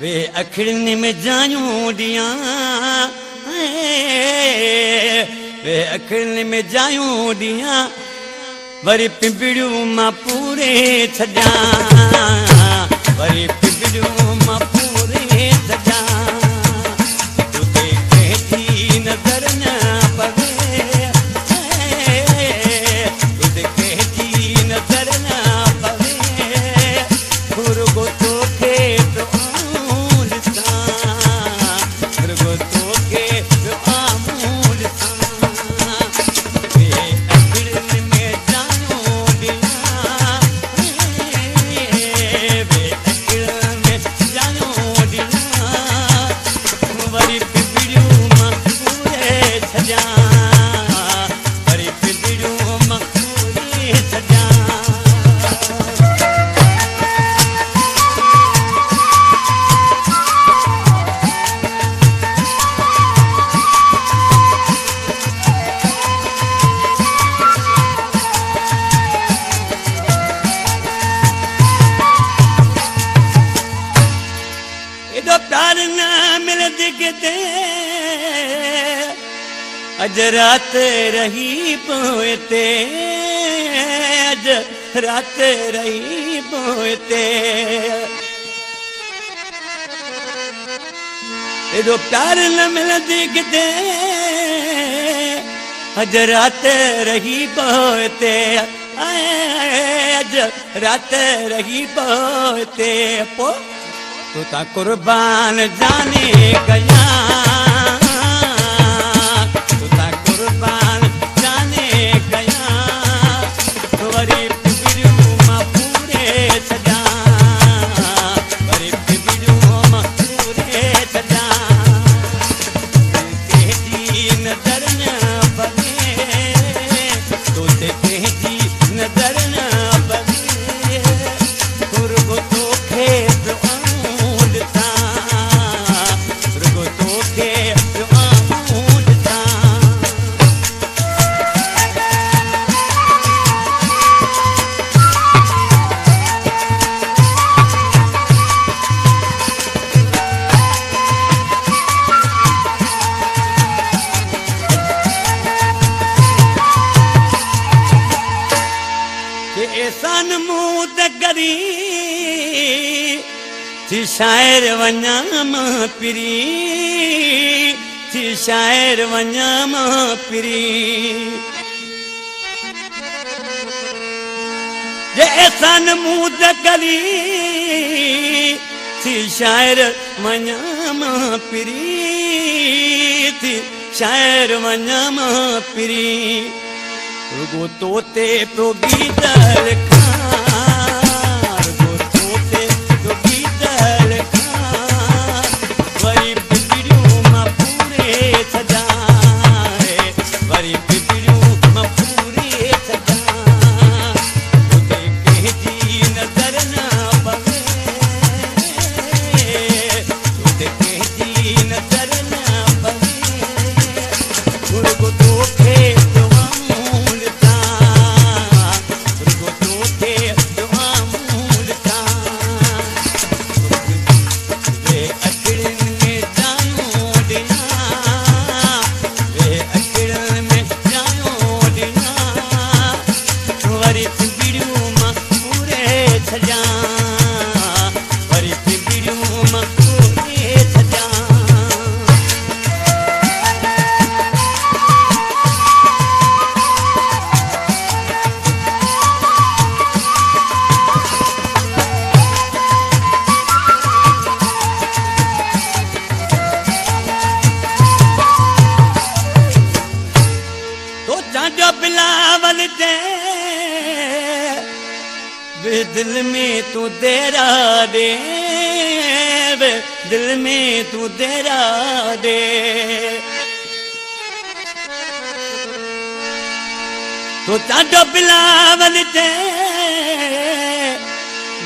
वे अखिड़नि में जायूं ॾियां वे अखिड़नि में जायूं ॾियां वरी पिंपड़ियूं मां पूरे छॾां वरी पिंपड़ियूं मां पूरे छॾां तुते कंहिंजी नज़र न पवे तुते कंहिंजी नज़र न पवे रुगो तोखे प्यार न मिलती किते अज रात रही पोते अज रात रही पोते एडो प्यार न मिलती किते अज रात रही पोते अज रात रही पोते पो तू ता कुर्बान जाने गया तू ता कुर्बान जाने गया वरी पिंपड़ियूं मां पूरे छॾां वरी पिंपड़ियूं मां पूरे छॾां कंहिंजी नज़र न पवे तोते कंहिंजी नज़र न पवे रुगो तोखे एहसान मूं त करी थी शायर वञा मां पिरी थी शायर वञा मां पिरी जे एहसान मूं त करी थी शायर वञा मां पिरी थी शायर वञा मां पिरी रुगो तोते तो गीदल रुगो तोते तो गीदल वरी पिंपड़ियूं मां पूरे छॾां वरी पिंपड़ियूं मां पूरे छॾां तुते कंहिंजी नज़र न पवे तुते कंहिंजी नज़र न पवे रुगो तोखे बिलावल दे वे दिल में तू तेरा दे वे दिल में तू तेरा दे तो चाचा बिलावल दे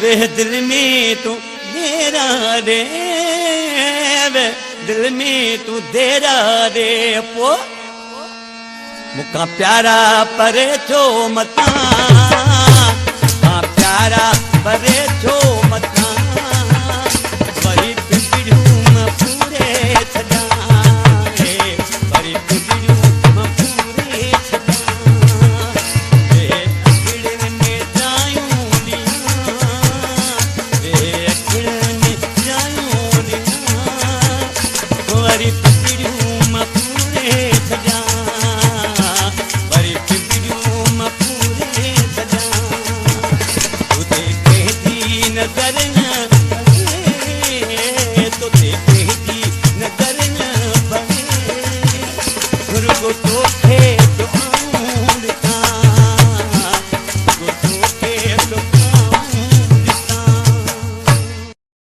वे दिल में तू तेरा दे वे दिल में तू तेरा दे पो मुका प्यारा परे छो मता प्यारा परे छो